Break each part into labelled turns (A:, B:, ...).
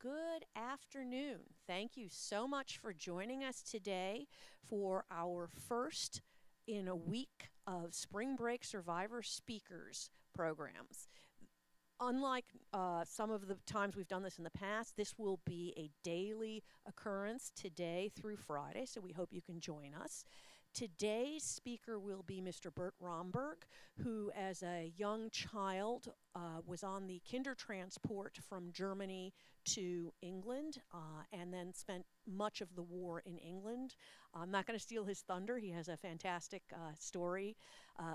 A: Good afternoon. Thank you so much for joining us today for our first in a week of Spring Break Survivor Speakers programs. Unlike some of the times we've done this in the past, this will be a daily occurrence today through Friday, so we hope you can join us. Today's speaker will be Mr. Bert Romberg, who as a young child was on the Kindertransport from Germany to England and then spent much of the war in England. I'm not going to steal his thunder. He has a fantastic story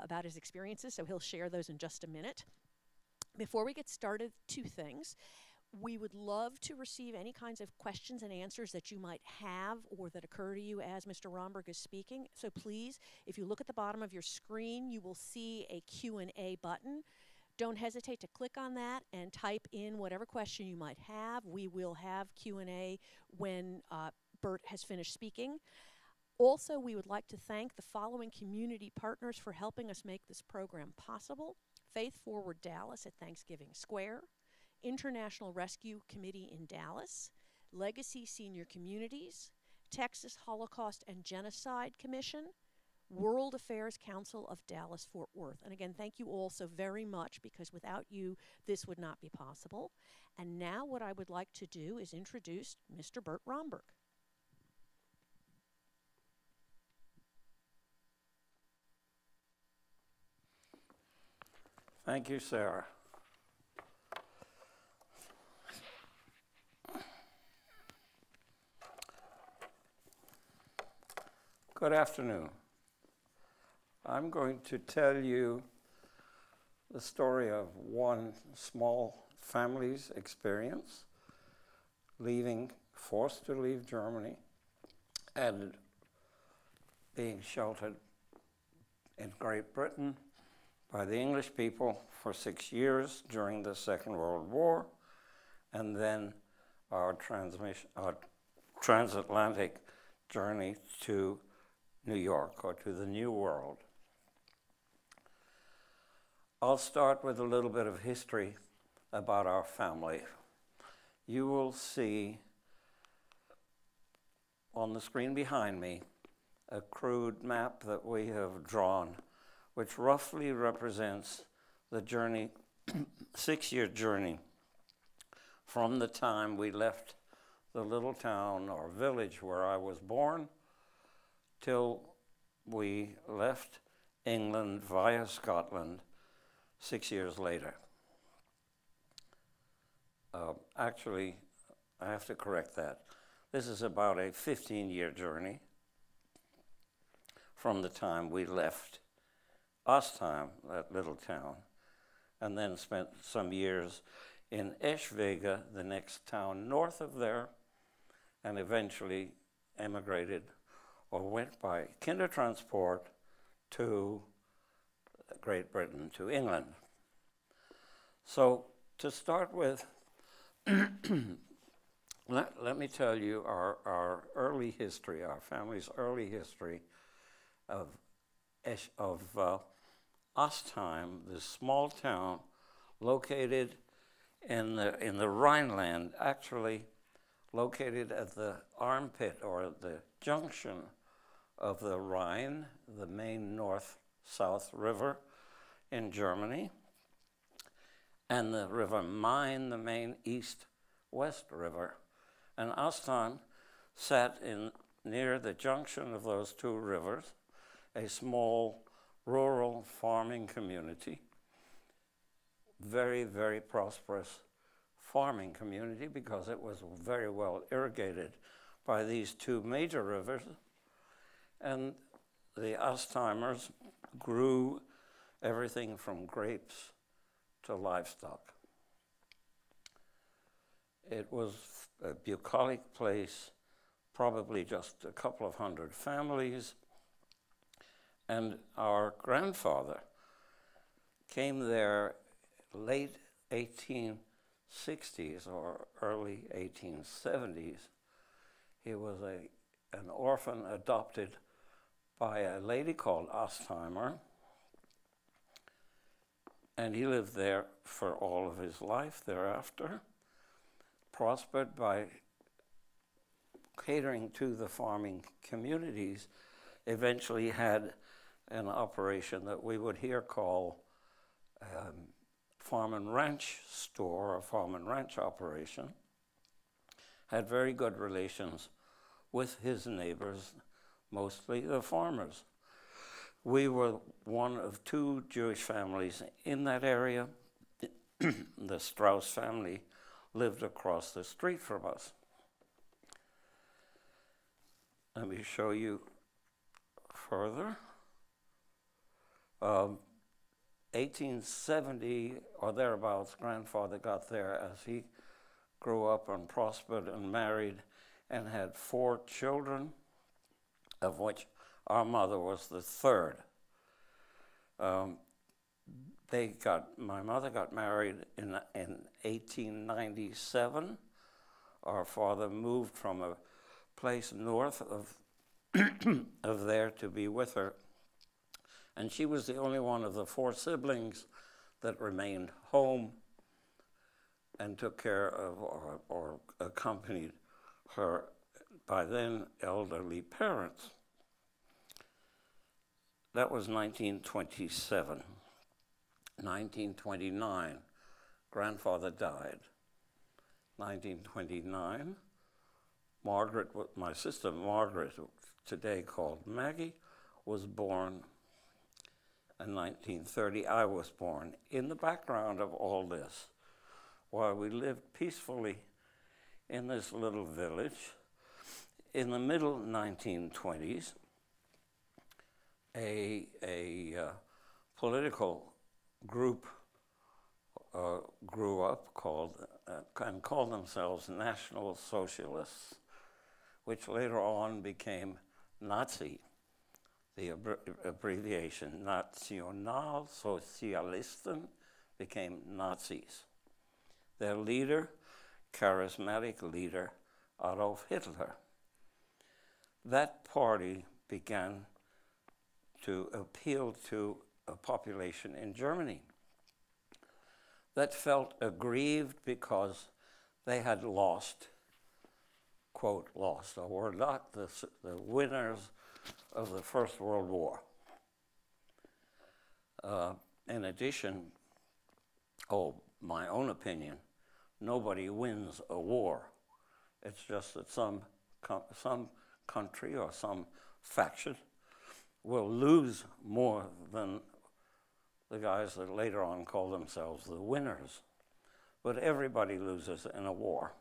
A: about his experiences, so he'll share those in just a minute. Before we get started, two things. We would love to receive any kinds of questions and answers that you might have or that occur to you as Mr. Romberg is speaking. So please, if you look at the bottom of your screen, you will see a Q&A button. Don't hesitate to click on that and type in whatever question you might have. We will have Q&A when Bert has finished speaking. Also, we would like to thank the following community partners for helping us make this program possible: Faith Forward Dallas at Thanksgiving Square, International Rescue Committee in Dallas, Legacy Senior Communities, Texas Holocaust and Genocide Commission, World Affairs Council of Dallas-Fort Worth. And again, thank you all so very much, because without you, this would not be possible. And now what I would like to do is introduce Mr. Bert Romberg.
B: Thank you, Sarah. Good afternoon. I'm going to tell you the story of one small family's experience forced to leave Germany and being sheltered in Great Britain by the English people for 6 years during the Second World War, and then our transatlantic journey to New York, or to the New World. I'll start with a little bit of history about our family. You will see on the screen behind me a crude map that we have drawn, which roughly represents the journey, 6-year journey, from the time we left the little town or village where I was born till we left England via Scotland 6 years later. Actually, I have to correct that. This is about a 15-year journey from the time we left Ostheim, that little town, and then spent some years in Eschwege, the next town north of there, and eventually emigrated or went by Kindertransport to Great Britain, to England. So to start with, let me tell you our early history, our family's early history of Ostheim, this small town located in the Rhineland, actually located at the armpit or the junction of the Rhine, the main north-south river in Germany, and the River Main, the main east-west river. And Ostheim sat near the junction of those two rivers, a small rural farming community, very, very prosperous farming community, because it was very well irrigated by these two major rivers. And the Ostheimers grew everything from grapes to livestock. It was a bucolic place, probably just a couple of hundred families. And our grandfather came there late 1860s or early 1870s. He was an orphan adopted by a lady called Ostheimer, and he lived there for all of his life thereafter. prospered by catering to the farming communities, eventually had an operation that we would here call farm and ranch store or farm and ranch operation, had very good relations with his neighbors, mostly the farmers. We were one of 2 Jewish families in that area. The Strauss family lived across the street from us. Let me show you further. 1870 or thereabouts, grandfather got there as he grew up and prospered and married and had 4 children, of which our mother was the 3rd. My mother got married in 1897. Our father moved from a place north of of there to be with her, and she was the only one of the 4 siblings that remained home and took care of or accompanied her by then elderly parents. That was 1927. 1929, grandfather died. 1929, Margaret, my sister Margaret, today called Maggie, was born. In 1930, I was born. In the background of all this, while we lived peacefully in this little village, in the middle 1920s, a political group grew up and called themselves National Socialists, which later on became Nazi. The abbreviation Nationalsozialisten became Nazis. Their leader, charismatic leader, Adolf Hitler. That party began to appeal to a population in Germany that felt aggrieved because they had lost, quote, lost, or were not the winners of the First World War. In addition, my own opinion, nobody wins a war. It's just that some country or some faction will lose more than the guys that later on call themselves the winners. But everybody loses in a war.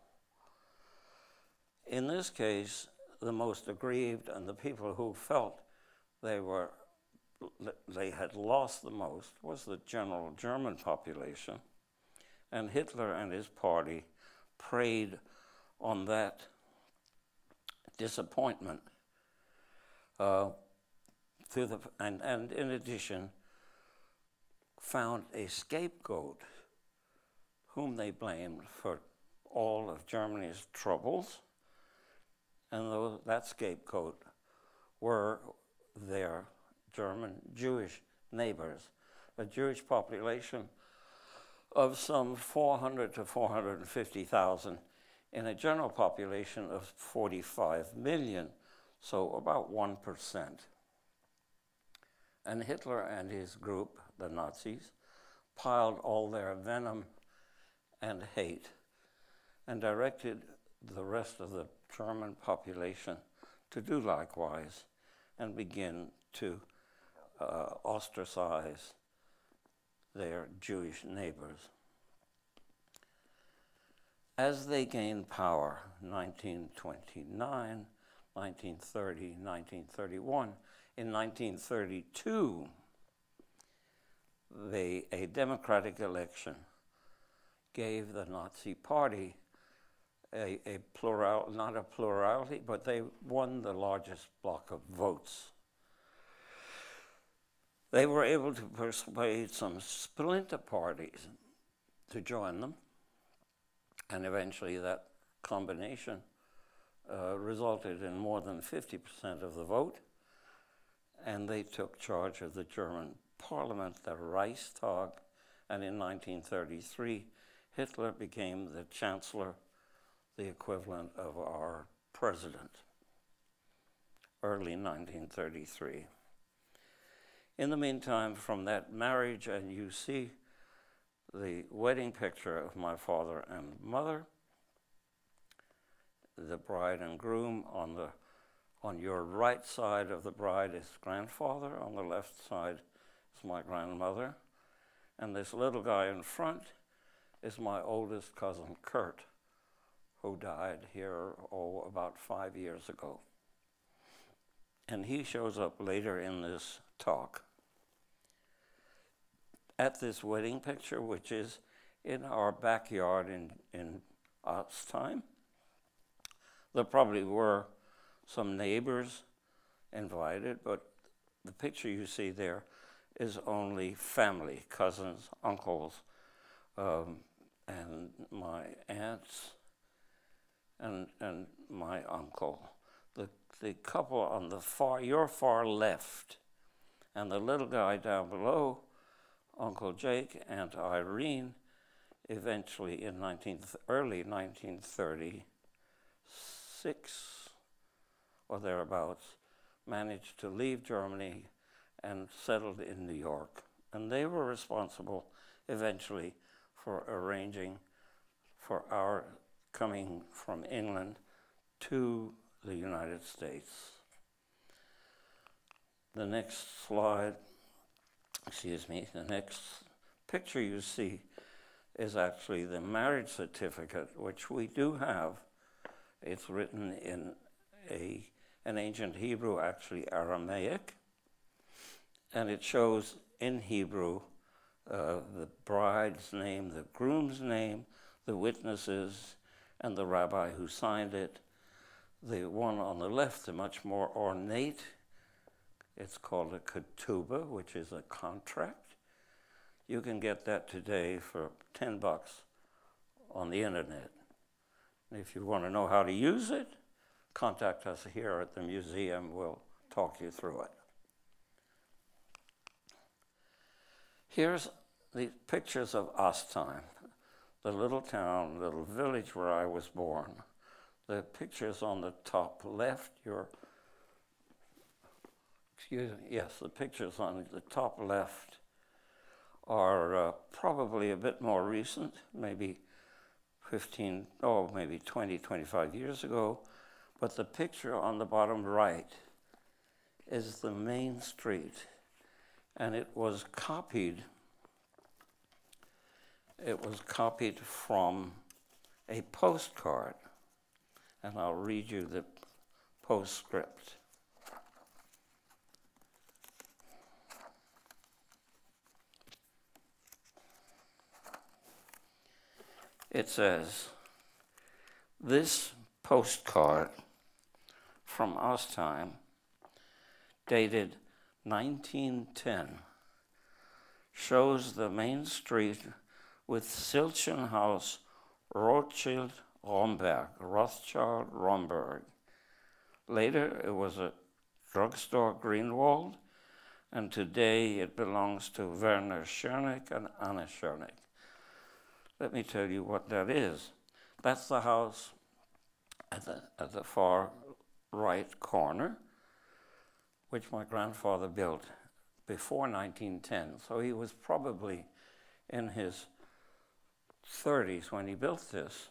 B: In this case, the most aggrieved and the people who felt they had lost the most was the general German population. And Hitler and his party preyed on that disappointment. And in addition, found a scapegoat whom they blamed for all of Germany's troubles. And that scapegoat were their German Jewish neighbors, a Jewish population of some 400 to 450,000 in a general population of 45 million, so about 1%. And Hitler and his group, the Nazis, piled all their venom and hate and directed the rest of the German population to do likewise and begin to ostracize their Jewish neighbors. As they gained power, 1929, 1930, 1931, in 1932, a democratic election gave the Nazi Party not a plurality, but they won the largest block of votes. They were able to persuade some splinter parties to join them, and eventually that combination resulted in more than 50% of the vote, and they took charge of the German parliament, the Reichstag, and in 1933, Hitler became the Chancellor the equivalent of our president, early 1933. In the meantime, from that marriage, and you see the wedding picture of my father and mother, the bride and groom. On your right side of the bride is grandfather, on the left side is my grandmother, and this little guy in front is my oldest cousin, Kurt, who died here, about 5 years ago. And he shows up later in this talk. At this wedding picture, which is in our backyard in Ostheim, there probably were some neighbors invited, but the picture you see there is only family, cousins, uncles, and my aunts, and my uncle. The couple on your far left, and the little guy down below, Uncle Jake, Aunt Irene, eventually in early 1936 or thereabouts, managed to leave Germany and settled in New York. And they were responsible eventually for arranging for our coming from England to the United States. The next slide, the next picture you see is actually the marriage certificate, which we do have. It's written in an ancient Hebrew, actually Aramaic, and it shows in Hebrew the bride's name, the groom's name, the witnesses, and the rabbi who signed it. The one on the left, the much more ornate, it's called a ketubah, which is a contract. You can get that today for $10 on the internet. And if you want to know how to use it, contact us here at the museum. We'll talk you through it. Here's the pictures of Ostheim, the little town, little village where I was born. The pictures on the top left, the pictures on the top left are probably a bit more recent, maybe 20, 25 years ago. But the picture on the bottom right is the main street, and it was copied from a postcard. And I'll read you the postscript. It says, "This postcard from Ostheim, dated 1910, shows the main street with Silchen House, Rothschild Romberg. Later, it was a drugstore Greenwald, and today it belongs to Werner Schernick and Anna Schernick." Let me tell you what that is. That's the house at the far right corner, which my grandfather built before 1910. So he was probably in his 30s when he built this.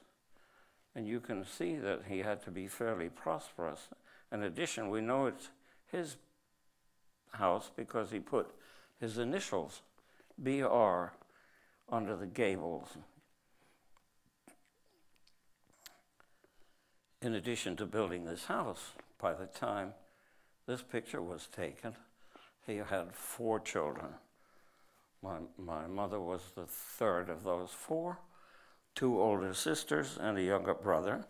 B: And you can see that he had to be fairly prosperous. In addition, we know it's his house because he put his initials, BR, under the gables. In addition to building this house, by the time this picture was taken, he had 4 children. My mother was the third of those 4, 2 older sisters and a younger brother.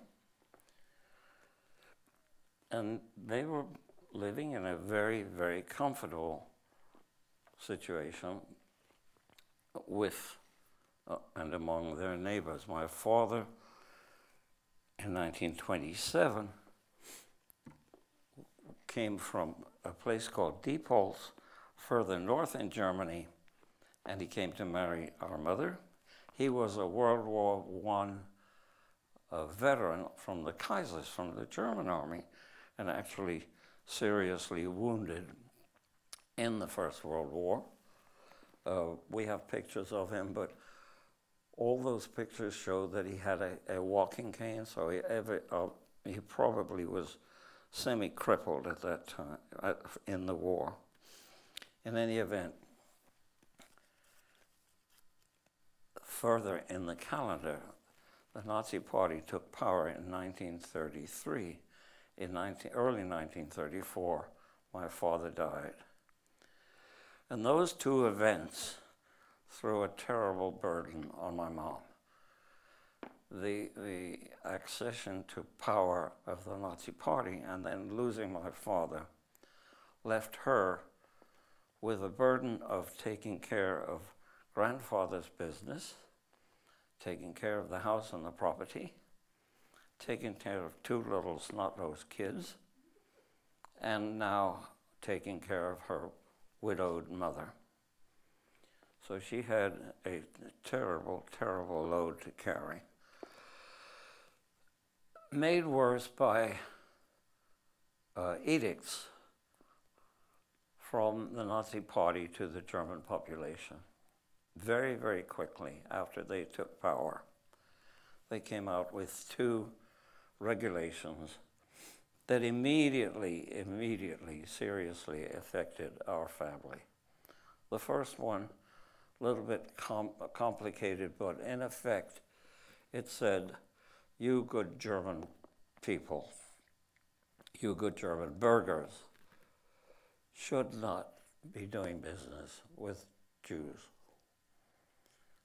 B: And they were living in a very, very comfortable situation with and among their neighbors. My father, in 1927, came from a place called Diepholz, further north in Germany, and he came to marry our mother. He was a World War I a veteran from the Kaisers, from the German army, and actually seriously wounded in the First World War. We have pictures of him, but all those pictures show that he had a walking cane, so he probably was semi-crippled at that time in the war. In any event, further in the calendar, the Nazi Party took power in 1933. In early 1934, my father died. And those two events threw a terrible burden on my mom. The accession to power of the Nazi Party and then losing my father left her with a burden of taking care of grandfather's business, taking care of the house and the property, taking care of two little snot-nosed kids, and now taking care of her widowed mother. So she had a terrible, terrible load to carry. Made worse by edicts from the Nazi Party to the German population. Very, very quickly after they took power, they came out with two regulations that immediately, seriously affected our family. The first one, a little bit complicated, but in effect, it said, you good German people, you good German burghers, should not be doing business with Jews.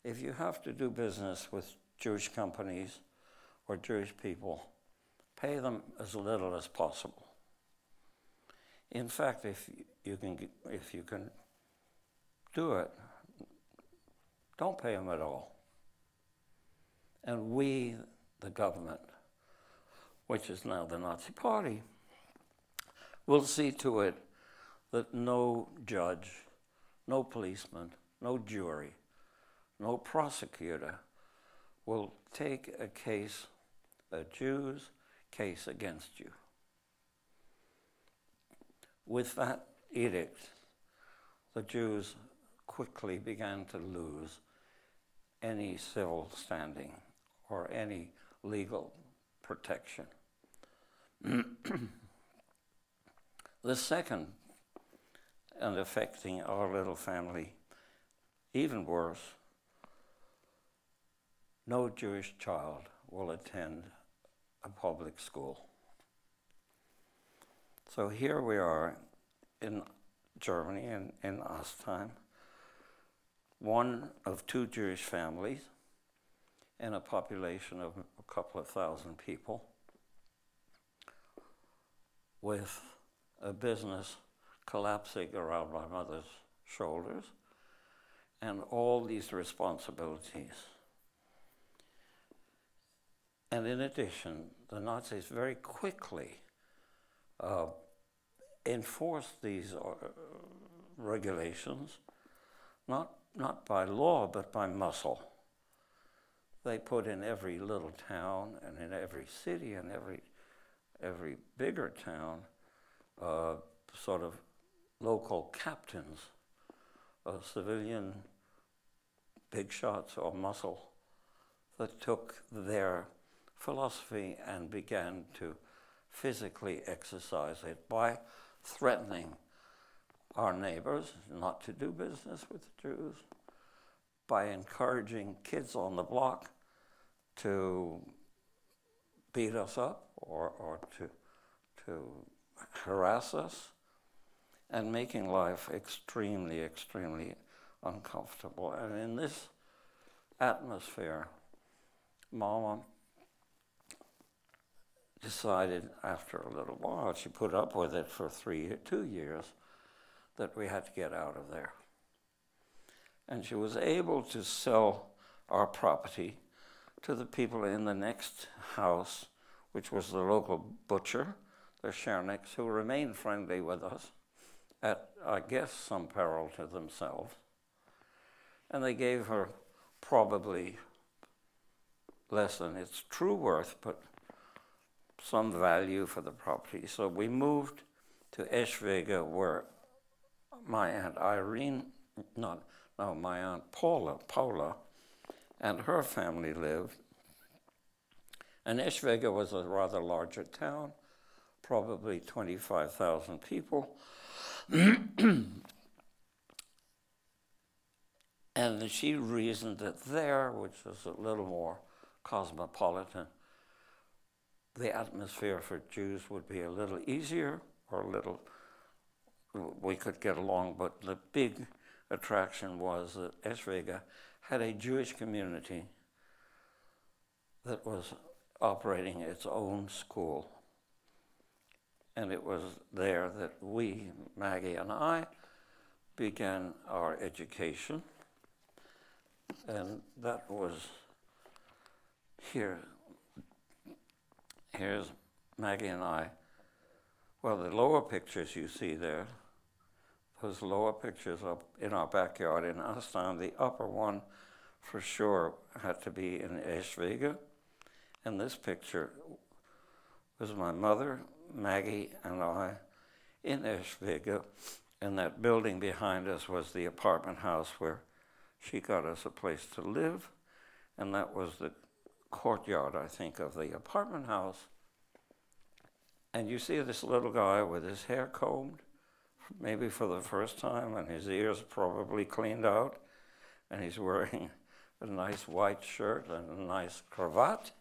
B: If you have to do business with Jewish companies or Jewish people, pay them as little as possible. In fact, if you can do it, don't pay them at all. And we, the government, which is now the Nazi Party, will see to it that no judge, no policeman, no jury, no prosecutor will take a case, a Jew's case against you. With that edict, the Jews quickly began to lose any civil standing or any legal protection. The second, and affecting our little family even worse, no Jewish child will attend a public school. So here we are in Germany, in Ostheim, one of two Jewish families in a population of a couple of thousand people, with a business collapsing around my mother's shoulders, and all these responsibilities. And in addition, the Nazis very quickly enforced these regulations, not by law, but by muscle. They put in every little town and in every city and every bigger town sort of local captains of civilian big shots or muscle that took their philosophy and began to physically exercise it by threatening our neighbors not to do business with the Jews, by encouraging kids on the block to beat us up or to harass us, and making life extremely, extremely uncomfortable. And in this atmosphere, Mama decided after a little while, she put up with it for 2 years, that we had to get out of there. And she was able to sell our property to the people in the next house, which was the local butcher, the Schernicks, who remained friendly with us at, I guess, some peril to themselves. And they gave her probably less than its true worth, but some value for the property. So we moved to Eschwege, where my Aunt Irene, my Aunt Paula, and her family lived. And Eschwege was a rather larger town, probably 25,000 people. And she reasoned that there, which was a little more cosmopolitan, the atmosphere for Jews would be a little easier, or we could get along, but the big attraction was that Eschwege had a Jewish community that was operating its own school. And it was there that we, Maggie and I, began our education. And that was here. Here's Maggie and I. Well, the lower pictures you see there, those lower pictures up in our backyard in Astan, the upper one for sure had to be in Eschwege. And this picture was my mother, Maggie, and I in Eschwege. And that building behind us was the apartment house where she got us a place to live. And that was the courtyard, I think, of the apartment house. And you see this little guy with his hair combed, maybe for the first time, and his ears probably cleaned out, and he's wearing a nice white shirt and a nice cravat.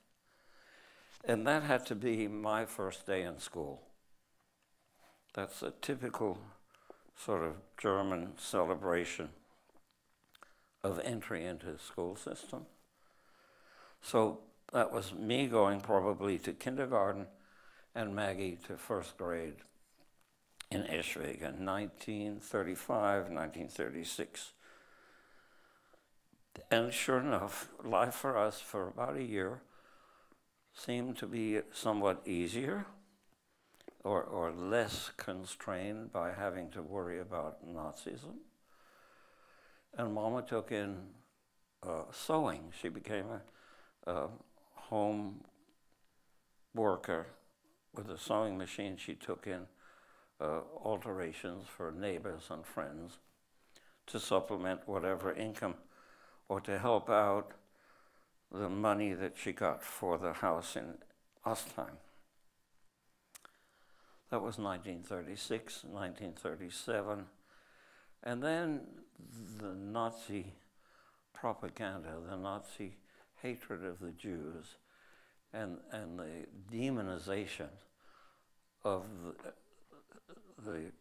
B: And that had to be my first day in school. That's a typical sort of German celebration of entry into the school system. So that was me going probably to kindergarten and Maggie to first grade in Eschwege in 1935, 1936. And sure enough, life for us for about a year seemed to be somewhat easier or less constrained by having to worry about Nazism. And Mama took in sewing. She became a home worker with a sewing machine. She took in alterations for neighbors and friends to supplement whatever income or to help out the money that she got for the house in Ostheim. That was 1936, 1937. And then the Nazi propaganda, the Nazi hatred of the Jews, and the demonization of the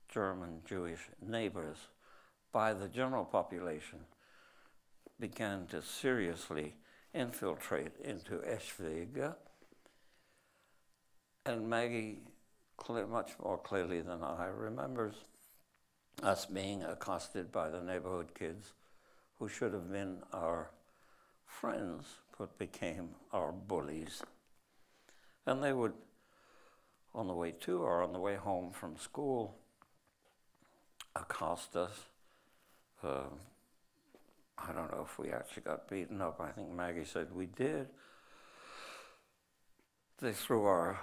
B: German Jewish neighbors by the general population began to seriously infiltrate into Eschwege. And Maggie, much more clearly than I, remembers us being accosted by the neighborhood kids who should have been our friends but became our bullies. And they would, on the way to or on the way home from school, accost us. I don't know if we actually got beaten up. I think Maggie said we did. They threw our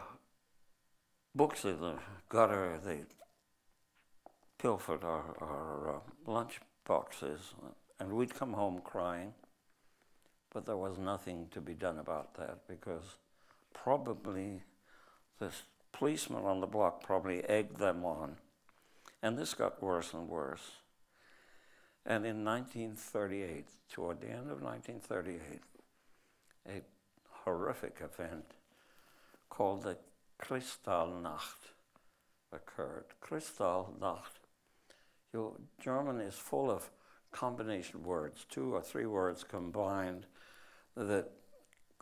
B: books in the gutter. They pilfered our lunch boxes, and we'd come home crying. But there was nothing to be done about that because probably this policeman on the block probably egged them on. And this got worse and worse. And in 1938, toward the end of 1938, a horrific event called the Kristallnacht occurred. Kristallnacht. German is full of combination words, 2 or 3 words combined that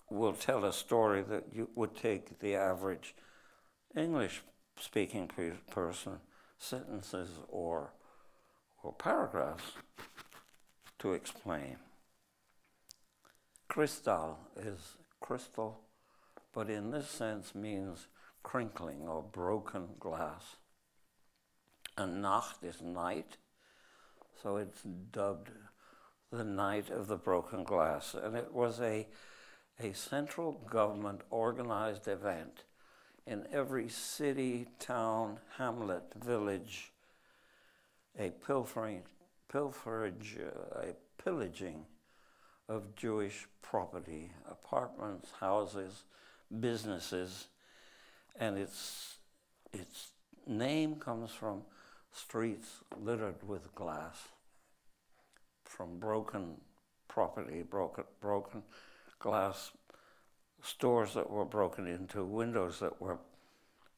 B: will tell a story that you would take the average English-speaking person sentences or paragraphs to explain. Kristall is crystal, but in this sense means crinkling or broken glass. And Nacht is night, so it's dubbed the night of the broken glass. And it was a a central government organized event in every city, town, hamlet, village, a pillaging of Jewish property, apartments, houses, businesses, and its name comes from streets littered with glass, from broken property, broken glass, stores that were broken into, windows that were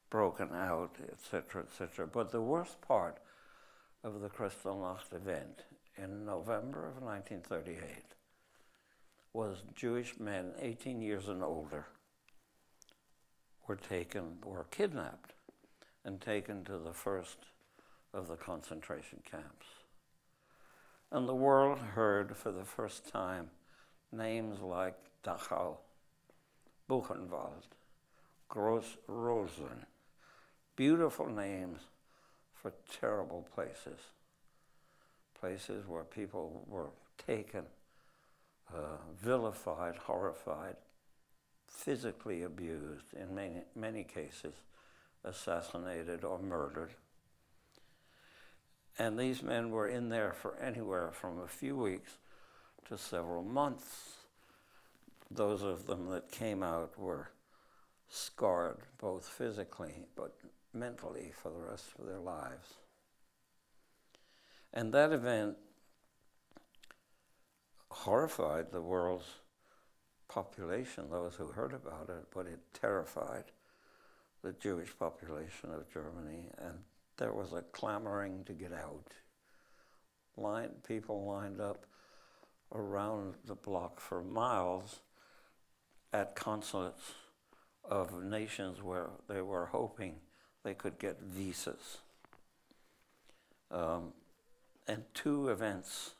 B: broken out, etc., etc. But the worst part of the Kristallnacht event in November of 1938 was Jewish men 18 years and older were kidnapped and taken to the first of the concentration camps. And the world heard for the first time names like Dachau, Buchenwald, Groß Rosen, beautiful names for terrible places, places where people were taken, vilified, horrified, physically abused, in many cases assassinated or murdered. And these men were in there for anywhere from a few weeks to several months. Those of them that came out were scarred, both physically but mentally, for the rest of their lives. And that event horrified the world's population, those who heard about it, but it terrified the Jewish population of Germany, and there was a clamoring to get out. People lined up around the block for miles at consulates of nations where they were hoping they could get visas. And two events.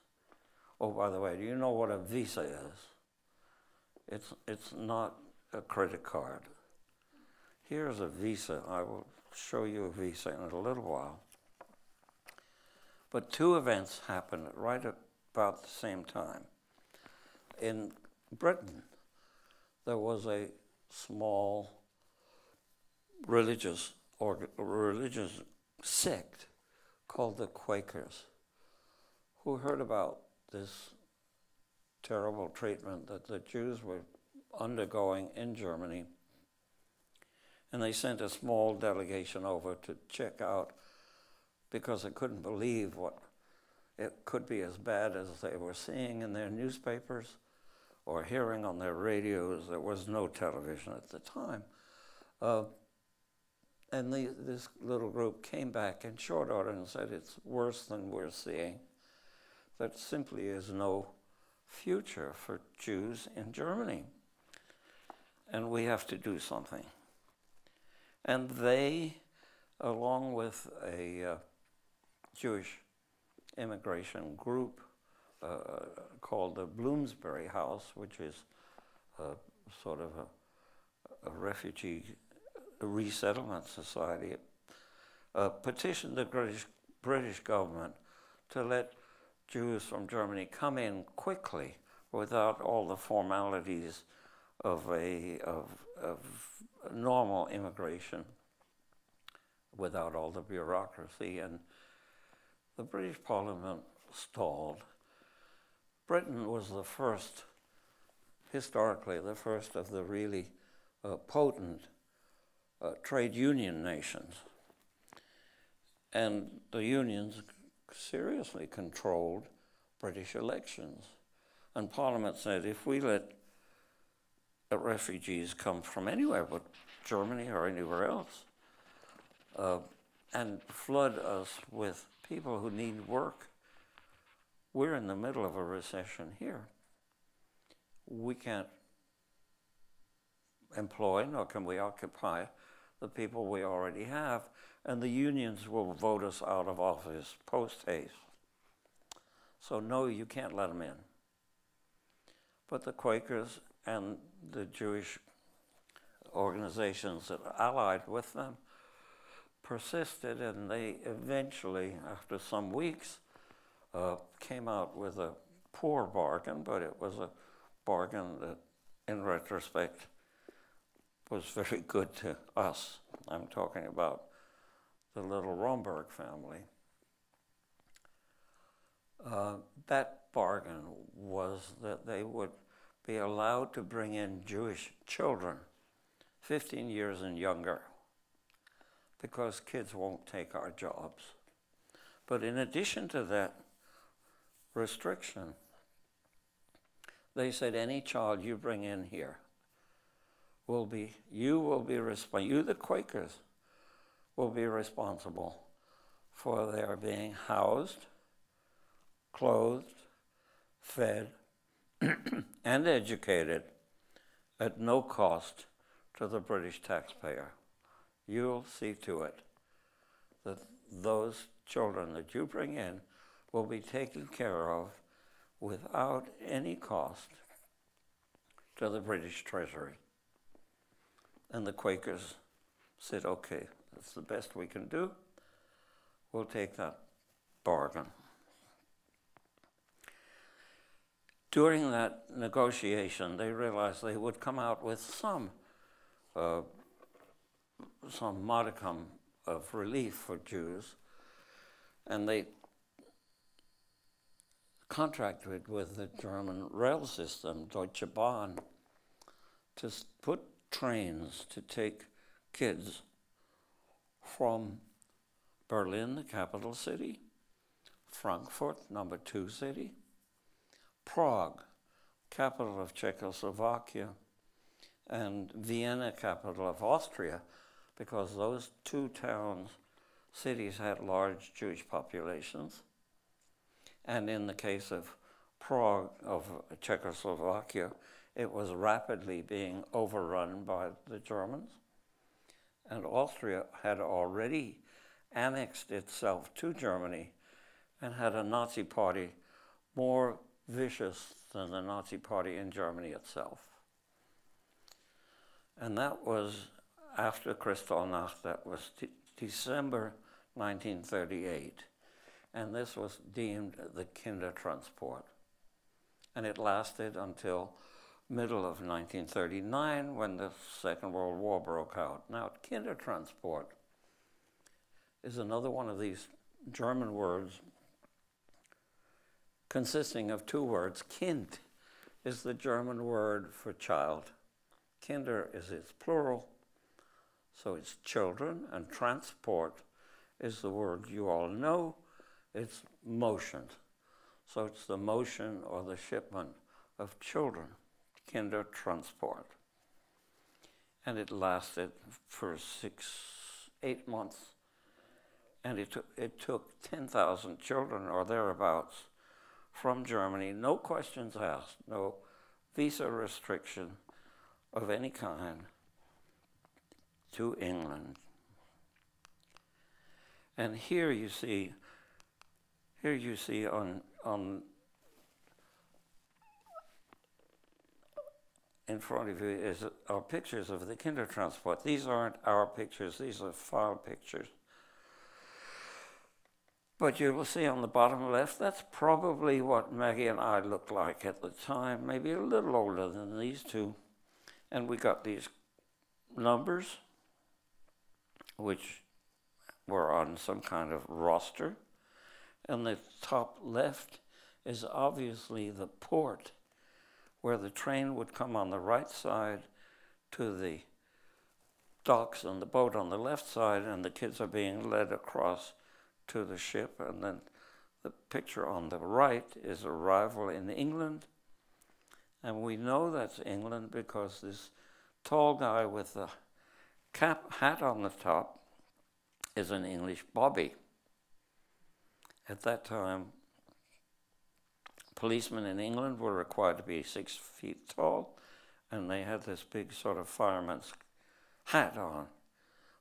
B: Oh, by the way, do you know what a visa is? It's not a credit card. Here's a visa. I will show you a visa in a little while. But two events happened right about the same time. In Britain, there was a small religious sect called the Quakers, who heard about this terrible treatment that the Jews were undergoing in Germany. And they sent a small delegation over to check out, because they couldn't believe what it could be as bad as they were seeing in their newspapers or hearing on their radios. There was no television at the time. And this little group came back in short order and said, it's worse than we're seeing. There simply is no future for Jews in Germany. And we have to do something. And they, along with a Jewish immigration group called the Bloomsbury House, which is sort of a refugee resettlement society, petitioned the British government to let Jews from Germany come in quickly without all the formalities of normal immigration, without all the bureaucracy. And the British Parliament stalled. Britain was the first, historically, the first of the really potent trade union nations. And the unions seriously controlled British elections. And Parliament said, if we let refugees come from anywhere but Germany or anywhere else, and flood us with people who need work, we're in the middle of a recession here. We can't employ, nor can we occupy the people we already have, and the unions will vote us out of office post haste. So no, you can't let them in. But the Quakers and the Jewish organizations that allied with them persisted, and they eventually, after some weeks, came out with a poor bargain, but it was a bargain that in retrospect, was very good to us. I'm talking about the little Romberg family. That bargain was that they would be allowed to bring in Jewish children, 15 years and younger, because kids won't take our jobs. But in addition to that restriction, they said any child you bring in here you, the Quakers, will be responsible for their being housed, clothed, fed, and educated at no cost to the British taxpayer. You'll see to it that those children that you bring in will be taken care of without any cost to the British Treasury. And the Quakers said, okay, that's the best we can do. We'll take that bargain. During that negotiation, they realized they would come out with some modicum of relief for Jews, and they contracted with the German rail system, Deutsche Bahn, to put trains to take kids from Berlin, the capital city, Frankfurt, number 2 city, Prague, capital of Czechoslovakia, and Vienna, capital of Austria, because those two cities had large Jewish populations. And in the case of Prague, of Czechoslovakia, it was rapidly being overrun by the Germans. And Austria had already annexed itself to Germany and had a Nazi party more vicious than the Nazi party in Germany itself. And that was after Kristallnacht, that was December 1938. And this was deemed the Kindertransport. And it lasted until middle of 1939 when the Second World War broke out. Now, Kindertransport is another one of these German words consisting of 2 words. Kind is the German word for child. Kinder is its plural, so it's children, and transport is the word you all know. It's motion. So it's the motion or the shipment of children, Kindertransport. And it lasted for 8 months. And it took 10,000 children or thereabouts from Germany, no questions asked, no visa restriction of any kind, to England. And here you see on in front of you are pictures of the Kindertransport. These aren't our pictures, these are file pictures. But you will see on the bottom left, that's probably what Maggie and I looked like at the time, maybe a little older than these two. And we got these numbers, which were on some kind of roster. And the top left is obviously the port where the train would come on the right side to the docks and the boat on the left side, and the kids are being led across to the ship. And then the picture on the right is arrival in England. And we know that's England because this tall guy with the hat on the top is an English bobby. At that time, policemen in England were required to be 6 feet tall, and they had this big sort of fireman's hat on,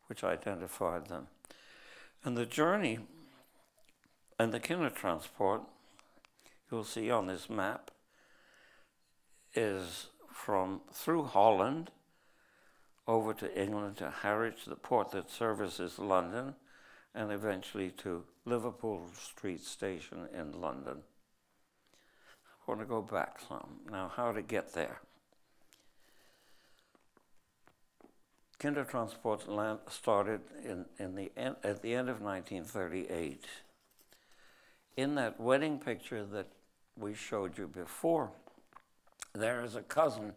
B: which identified them. And the journey and the Kindertransport, you'll see on this map, is through Holland over to England to Harwich, the port that services London, and eventually to Liverpool Street Station in London. I want to go back some. Now, how to get there? Kindertransport started at the end of 1938. In that wedding picture that we showed you before, there is a cousin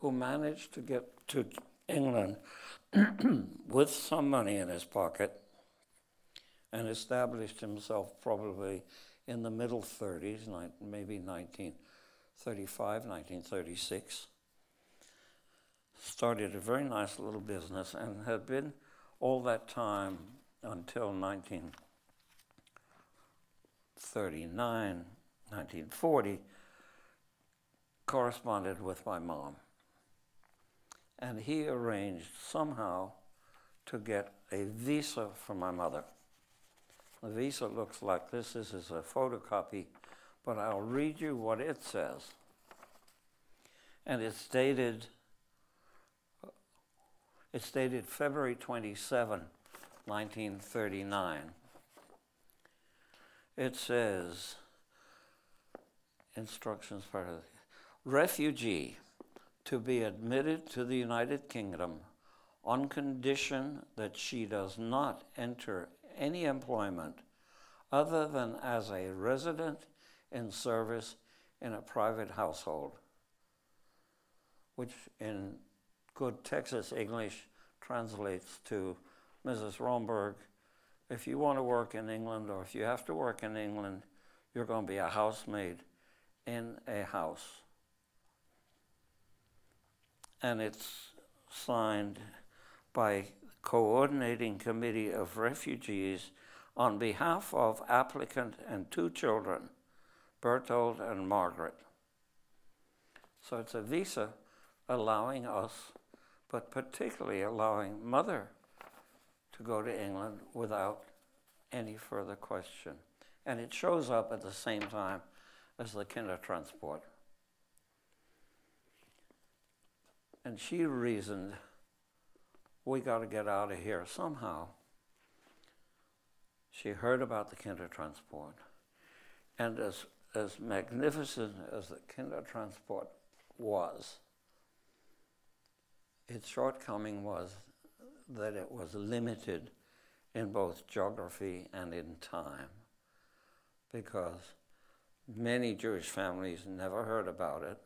B: who managed to get to England with some money in his pocket and established himself probably in the middle 30s, maybe 1935, 1936. Started a very nice little business and had been all that time until 1939, 1940, corresponded with my mom. And he arranged somehow to get a visa for my mother. The visa looks like this. This is a photocopy, but I'll read you what it says. And it's dated February 27, 1939. It says, instructions part of it, refugee to be admitted to the United Kingdom on condition that she does not enter any employment other than as a resident in service in a private household, which in good Texas English translates to, Mrs. Romberg, if you want to work in England or if you have to work in England, you're going to be a housemaid in a house. And it's signed by Coordinating Committee of Refugees on behalf of applicant and two children, Bertold and Margaret. So it's a visa allowing us, but particularly allowing Mother to go to England without any further question. And it shows up at the same time as the Kindertransport. And she reasoned, we got to get out of here somehow. She heard about the Kindertransport. And as magnificent as the Kindertransport was, its shortcoming was that it was limited in both geography and in time, because many Jewish families never heard about it.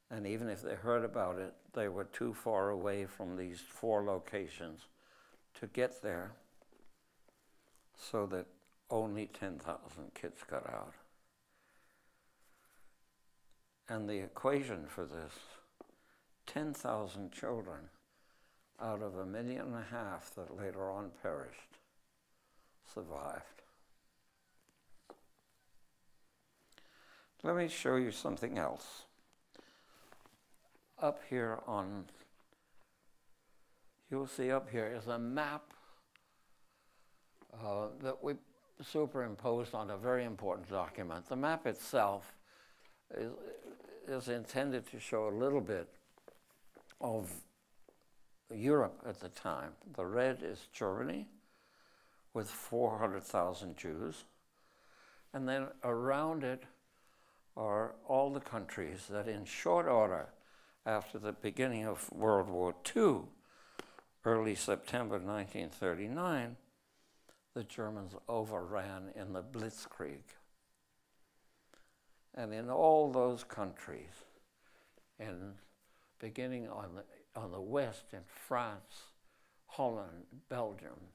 B: And even if they heard about it, they were too far away from these 4 locations to get there, so that only 10,000 kids got out. And the equation for this, 10,000 children out of 1.5 million that later on perished, survived. Let me show you something else. Up here you'll see up here is a map that we superimposed on a very important document. The map itself is intended to show a little bit of Europe at the time. The red is Germany with 400,000 Jews. And then around it are all the countries that in short order after the beginning of World War II, early September 1939, the Germans overran in the Blitzkrieg. And in all those countries, beginning on the west in France, Holland, Belgium,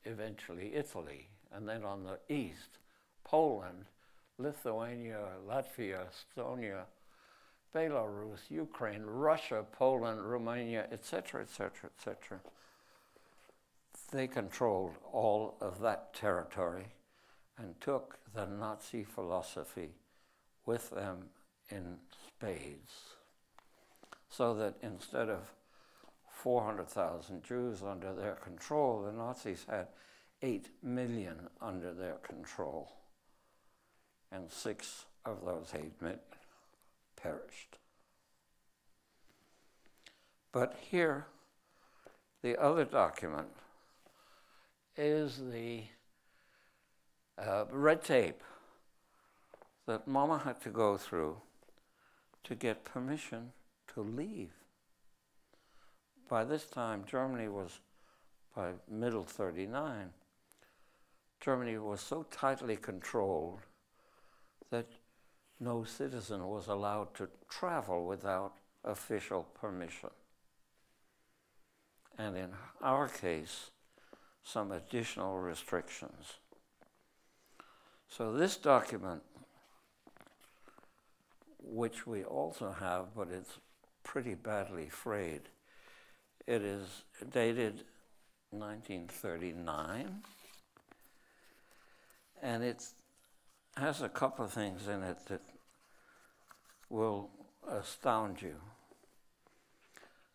B: eventually Italy, and then on the east, Poland, Lithuania, Latvia, Estonia, Belarus, Ukraine, Russia, Poland, Romania, etc., etc., etc. They controlled all of that territory and took the Nazi philosophy with them in spades. So that instead of 400,000 Jews under their control, the Nazis had 8 million under their control. And 6 of those 8 million perished. But here, the other document is the red tape that Mama had to go through to get permission to leave. by this time, Germany was, by middle 39, Germany was so tightly controlled that no citizen was allowed to travel without official permission. And in our case, some additional restrictions. So this document, which we also have, but it's pretty badly frayed, it is dated 1939, and it has a couple of things in it that will astound you.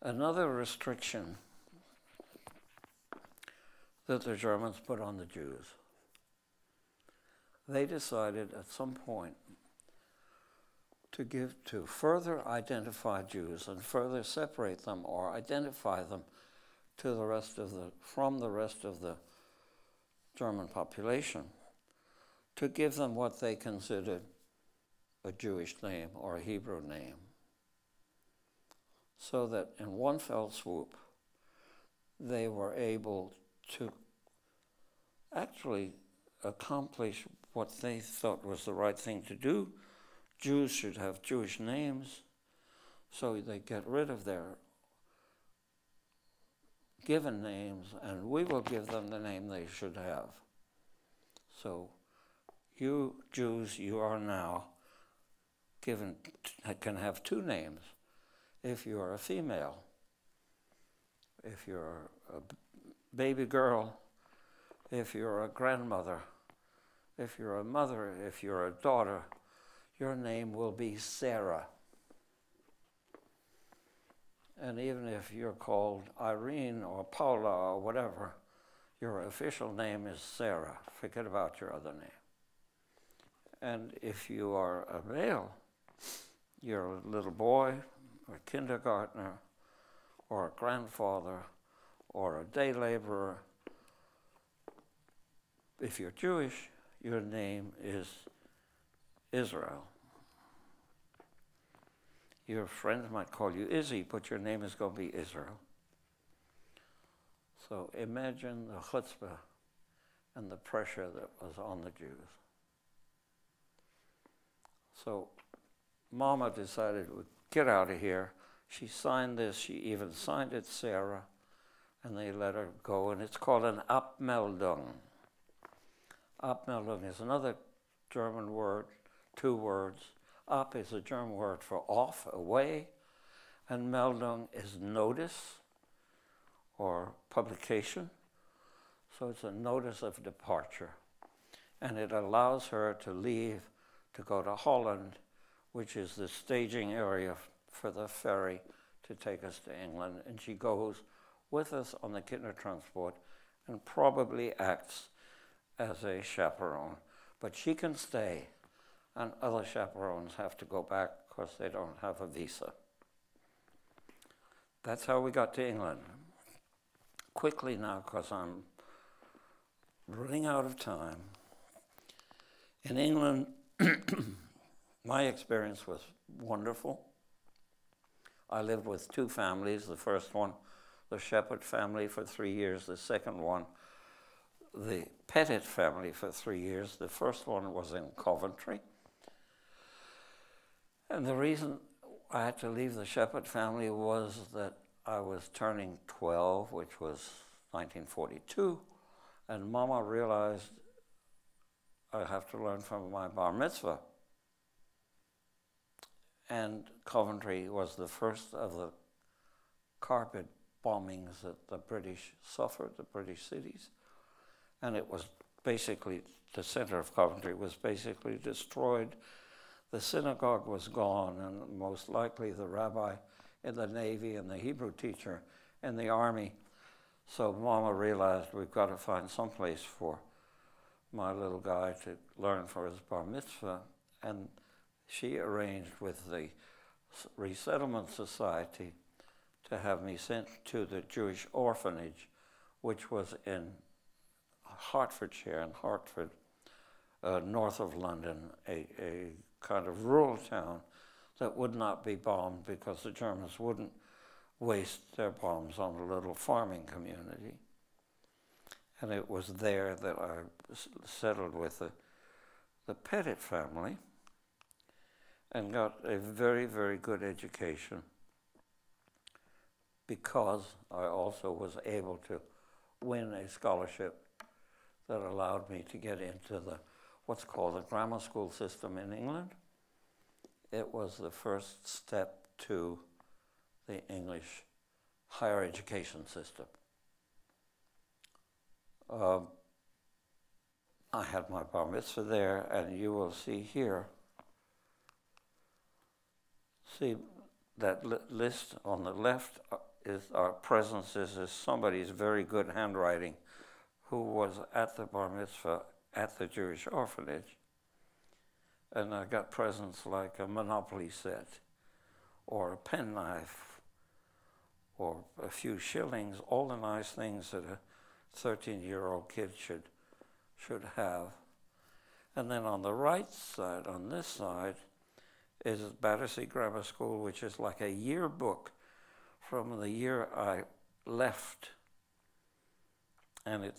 B: Another restriction that the Germans put on the Jews. They decided at some point to further identify Jews and further separate them or identify them to from the rest of the German population, to give them what they considered a Jewish name or a Hebrew name, so that in one fell swoop they were able to actually accomplish what they thought was the right thing to do. Jews should have Jewish names, so they get rid of their given names, and we will give them the name they should have. So you Jews, you are now can have two names if you are a female. If you're a baby girl, if you're a grandmother, if you're a mother, if you're a daughter, your name will be Sarah. And even if you're called Irene or Paula or whatever, your official name is Sarah. Forget about your other name. And if you are a male, you're a little boy, a kindergartner, or a grandfather, or a day laborer. If you're Jewish, your name is Israel. Your friends might call you Izzy, but your name is going to be Israel. So imagine the chutzpah and the pressure that was on the Jews. So Mama decided we'd get out of here. She signed this. She even signed it, Sarah, and they let her go. And it's called an Abmeldung. Abmeldung is another German word, two words. Ab is a German word for off, away, and Meldung is notice or publication. So it's a notice of departure. And it allows her to leave to go to Holland, which is the staging area for the ferry to take us to England. And she goes with us on the Kindertransport and probably acts as a chaperone. But she can stay, and other chaperones have to go back because they don't have a visa. That's how we got to England. Quickly now, because I'm running out of time. In England, my experience was wonderful. I lived with two families. The first one, the Shepherd family, for 3 years. The second one, the Pettit family, for 3 years. The first one was in Coventry. And the reason I had to leave the Shepherd family was that I was turning 12, which was 1942, and Mama realized I have to learn from my bar mitzvah. And Coventry was the first of the carpet bombings that the British suffered, the British cities. And it was basically, the center of Coventry was basically destroyed. The synagogue was gone, and most likely the rabbi in the Navy and the Hebrew teacher in the army. So Mama realized we've got to find some place for my little guy to learn for his bar mitzvah. And she arranged with the Resettlement Society to have me sent to the Jewish orphanage, which was in Hertfordshire, in Hertford, north of London, a kind of rural town that would not be bombed because the Germans wouldn't waste their bombs on a little farming community. And it was there that I settled with the Pettit family and got a very, very good education, because I also was able to win a scholarship that allowed me to get into what's called the grammar school system in England. It was the first step to the English higher education system. I had my bar mitzvah there, and you will see here, see that list on the left is our presences is somebody's very good handwriting who was at the bar mitzvah at the Jewish orphanage. And I got presents like a Monopoly set, or a penknife, or a few shillings, all the nice things that a 13-year-old kid should have. And then on the right side, on this side, is Battersea Grammar School, which is like a yearbook from the year I left. And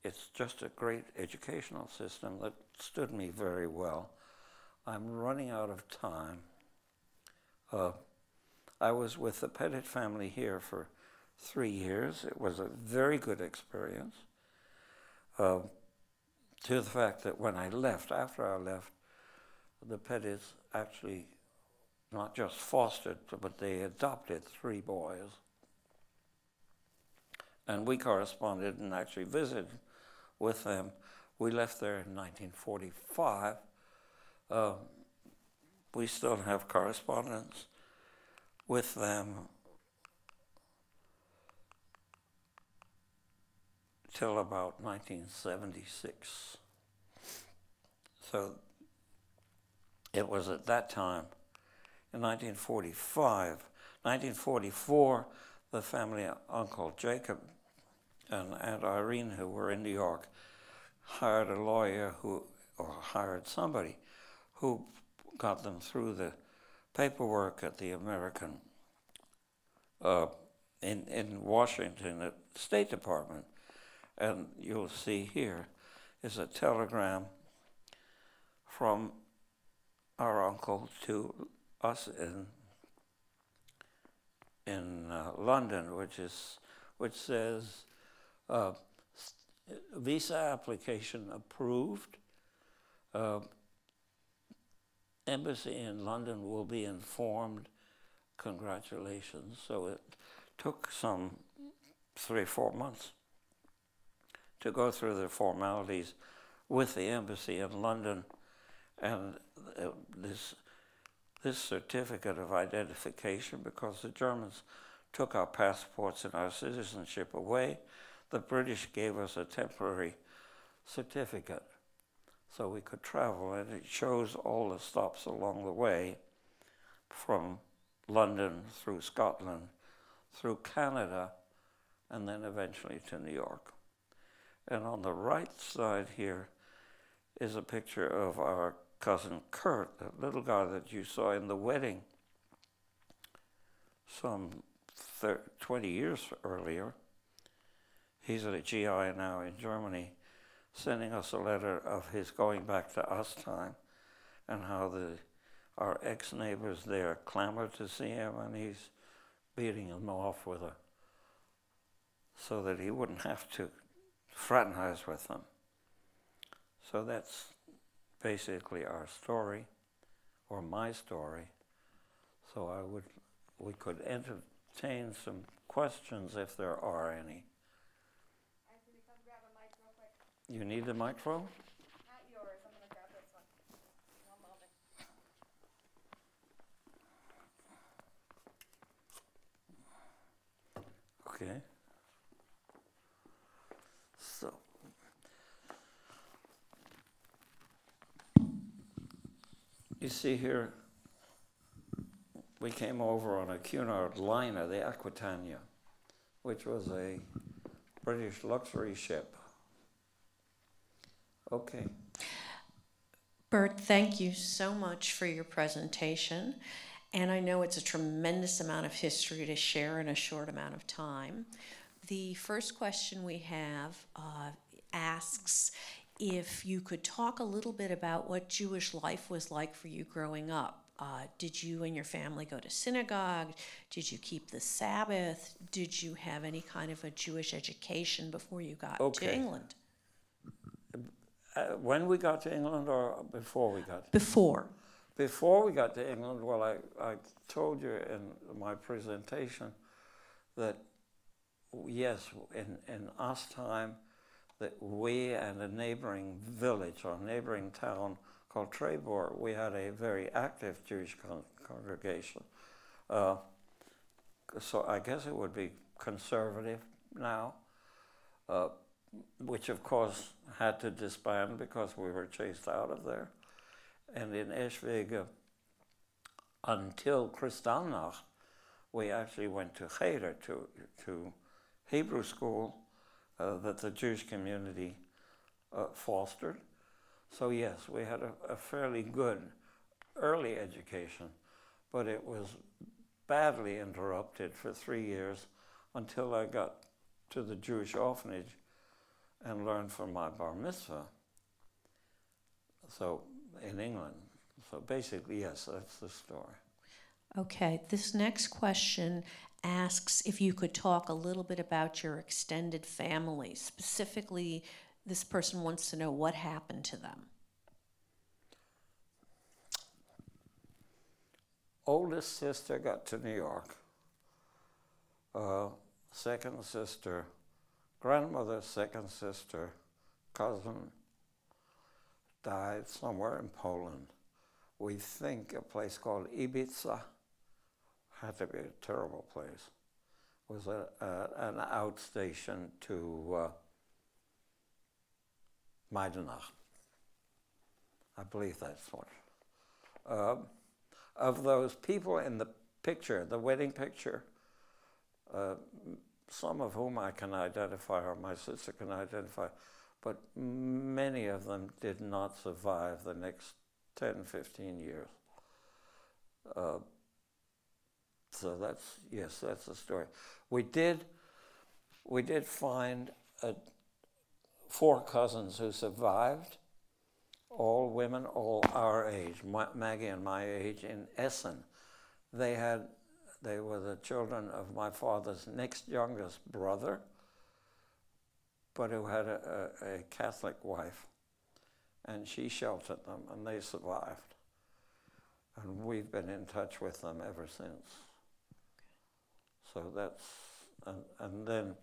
B: it's just a great educational system that stood me very well. I'm running out of time. I was with the Pettit family here for 3 years. It was a very good experience. To the fact that when I left, after I left, the Pettits actually not just fostered, but they adopted 3 boys. And we corresponded and actually visited with them. We left there in 1945. We still have correspondence with them till about 1976. So it was at that time, in 1944, the family, Uncle Jacob and Aunt Irene, who were in New York, hired a lawyer or hired somebody who got them through the paperwork at the American, in Washington, at the State Department. And you'll see here is a telegram from our uncle to us in London, which says visa application approved. Embassy in London will be informed. Congratulations. So it took some 3 or 4 months to go through the formalities with the embassy in London, and this certificate of identification, because the Germans took our passports and our citizenship away, the British gave us a temporary certificate so we could travel, and it shows all the stops along the way from London through Scotland, through Canada, and then eventually to New York. And on the right side here is a picture of our cousin Kurt, the little guy that you saw in the wedding some 20 years earlier. He's at a GI now in Germany, sending us a letter of his going back to us time, and how our ex-neighbors there clamored to see him, and he's beating them off so that he wouldn't have to fraternize with them. So that's basically our story, or my story. So we could entertain some questions if there are any.
C: Anthony, come grab a mic real quick.
B: You need the microphone?
C: Not yours. I'm going to grab this one. One moment.
B: Okay. So, you see here, we came over on a Cunard liner, the Aquitania, which was a British luxury ship. Okay.
A: Bert, thank you so much for your presentation. And I know it's a tremendous amount of history to share in a short amount of time. The first question we have asks if you could talk a little bit about what Jewish life was like for you growing up. Did you and your family go to synagogue? Did you keep the Sabbath? Did you have any kind of a Jewish education before you got to England?
B: When we got to England or before we got?
A: Before.
B: Before we got to England, well, I told you in my presentation that, yes, in us time, that we and a neighboring village or neighboring town called Trebor, we had a very active Jewish congregation. So I guess it would be conservative now, which of course had to disband because we were chased out of there. And in Eschwege, until Kristallnacht, we actually went to Cheder, to Hebrew school that the Jewish community fostered. So yes, we had a fairly good early education, but it was badly interrupted for 3 years until I got to the Jewish orphanage and learned from my bar mitzvah. So in England. So basically, yes, that's the story.
A: Okay, this next question asks if you could talk a little bit about your extended family. Specifically, this person wants to know what happened to them.
B: Oldest sister got to New York. Second sister, grandmother, second sister, cousin died somewhere in Poland. We think a place called Ibiza, had to be a terrible place, was an outstation to Majdanach. I believe that's what. Of those people in the picture, the wedding picture, some of whom I can identify, or my sister can identify, but many of them did not survive the next 10, 15 years. So that's, yes, that's the story. We did find 4 cousins who survived, all women, all our age, Maggie and my age, in Essen. They were the children of my father's next youngest brother, but who had a Catholic wife, and she sheltered them, and they survived. And we've been in touch with them ever since. So that's, and then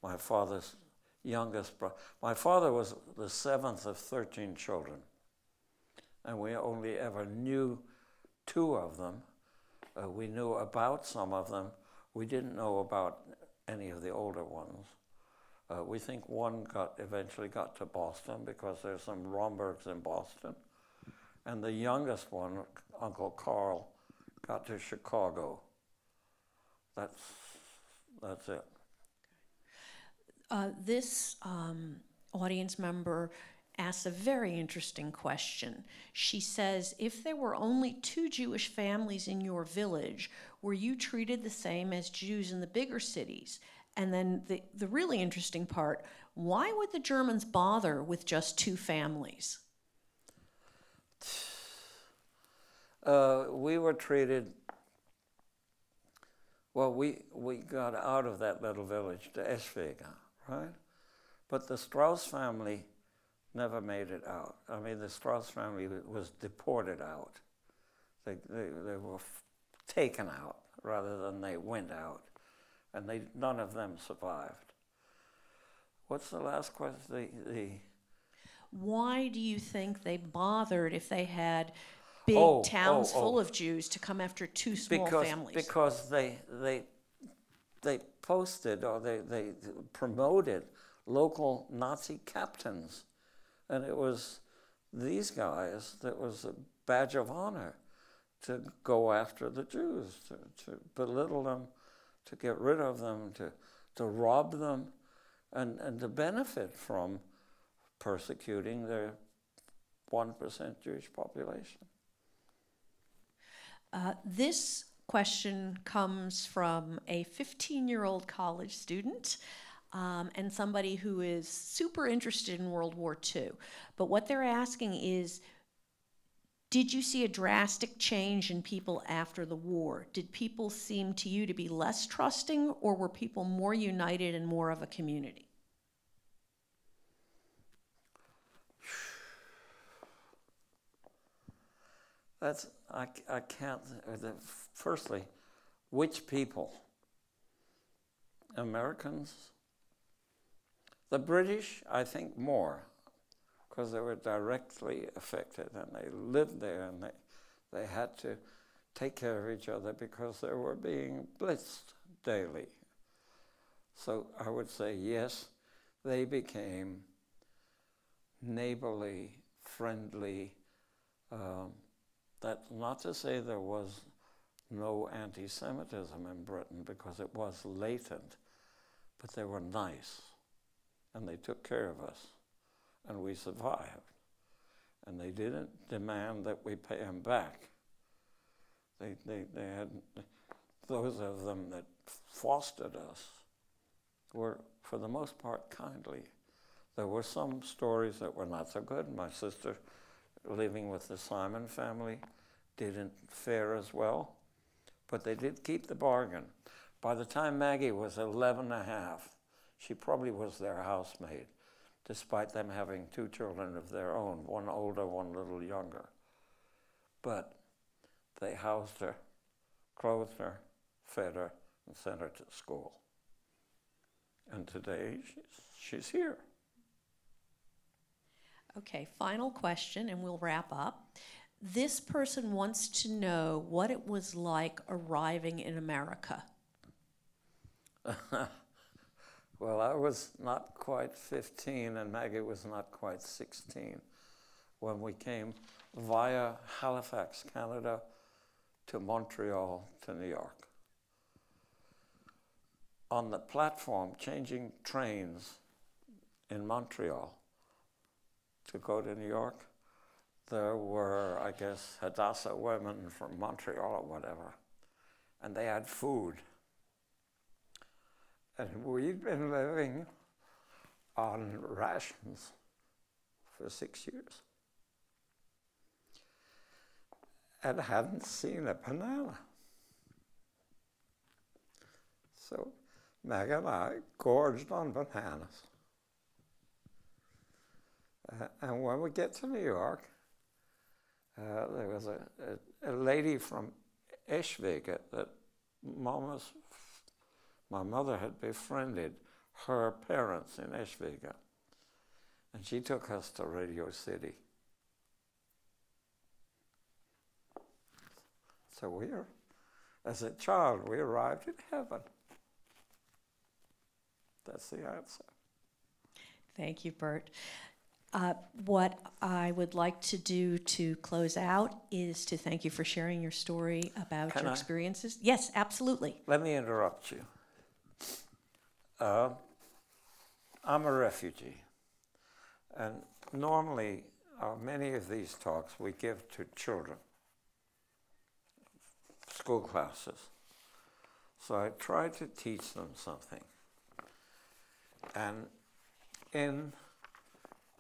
B: my father's youngest brother. My father was the 7th of 13 children, and we only ever knew 2 of them. We knew about some of them. We didn't know about any of the older ones. We think one eventually got to Boston because there's some Rombergs in Boston. And the youngest one, Uncle Carl, got to Chicago. That's it.
A: This audience member asks a very interesting question. She says, if there were only 2 Jewish families in your village, were you treated the same as Jews in the bigger cities? And then the really interesting part, why would the Germans bother with just 2 families?
B: We were treated, well, we got out of that little village to Eschwege, right? But the Strauss family never made it out. I mean, the Strauss family was deported out. They were taken out rather than they went out. And none of them survived. What's the last question?
A: Why do you think they bothered if they had big towns full of Jews to come after 2 small families?
B: Because they posted or they promoted local Nazi captains. And it was these guys that was a badge of honor to go after the Jews, to belittle them, to get rid of them, to rob them, and to benefit from persecuting their 1% Jewish population.
A: This question comes from a 15-year-old college student and somebody who is super interested in World War II. But what they're asking is, did you see a drastic change in people after the war? Did people seem to you to be less trusting, or were people more united and more of a community?
B: I can't, firstly, which people? Americans? The British, I think more, because they were directly affected and they lived there and they had to take care of each other because they were being blitzed daily. So I would say yes, they became neighborly, friendly. That's not to say there was no anti-Semitism in Britain, because it was latent, but they were nice, and they took care of us, and we survived. And they didn't demand that we pay them back. They had, those of them that fostered us were, for the most part, kindly. There were some stories that were not so good. My sister, living with the Simon family, didn't fare as well, but they did keep the bargain. By the time Maggie was 11 and a half, she probably was their housemaid, despite them having 2 children of their own, one older, one a little younger. But they housed her, clothed her, fed her, and sent her to school. And today, she's here.
A: Okay, final question, and we'll wrap up. This person wants to know what it was like arriving in America.
B: Well, I was not quite 15, and Maggie was not quite 16 when we came via Halifax, Canada, to Montreal, to New York. On the platform, changing trains in Montreal to go to New York, there were, I guess, Hadassah women from Montreal or whatever, and they had food. And we'd been living on rations for 6 years and hadn't seen a banana. So Meg and I gorged on bananas. And when we get to New York, there was a lady from Eschwege that my mother had befriended her parents in Eschwege, and she took us to Radio City. So as a child, we arrived in heaven. That's the answer.
A: Thank you, Bert. What I would like to do to close out is to thank you for sharing your story about your experiences. Yes, absolutely.
B: Let me interrupt you. I'm a refugee, and normally many of these talks we give to children, school classes. So I try to teach them something. And in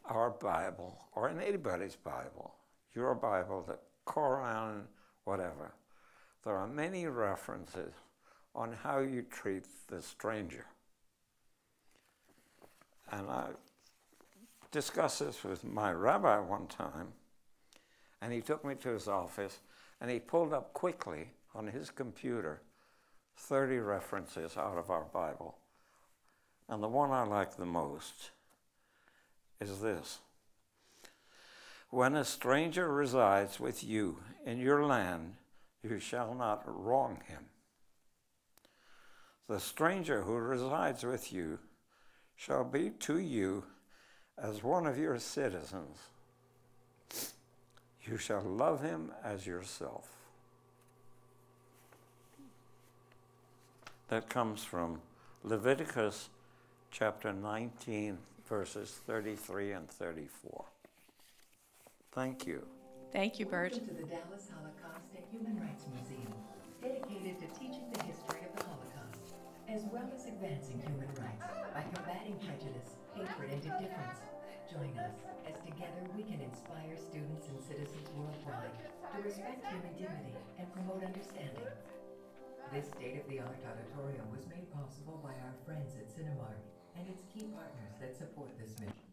B: our Bible, or in anybody's Bible, your Bible, the Quran, whatever, there are many references on how you treat the stranger. And I discussed this with my rabbi one time, and he took me to his office, and he pulled up quickly on his computer 30 references out of our Bible. And the one I like the most is this: when a stranger resides with you in your land, you shall not wrong him. The stranger who resides with you shall be to you as one of your citizens. You shall love him as yourself. That comes from Leviticus chapter 19, verses 33 and 34. Thank you.
A: Thank you, Bert.
D: Welcome to the Dallas Holocaust and Human Rights Museum, dedicated to teaching the history of the Holocaust, as well as advancing human rights by combating prejudice, hatred, and indifference. Join us as together we can inspire students and citizens worldwide to respect human dignity and promote understanding. This state-of-the-art auditorium was made possible by our friends at Cinemark and its key partners that support this mission.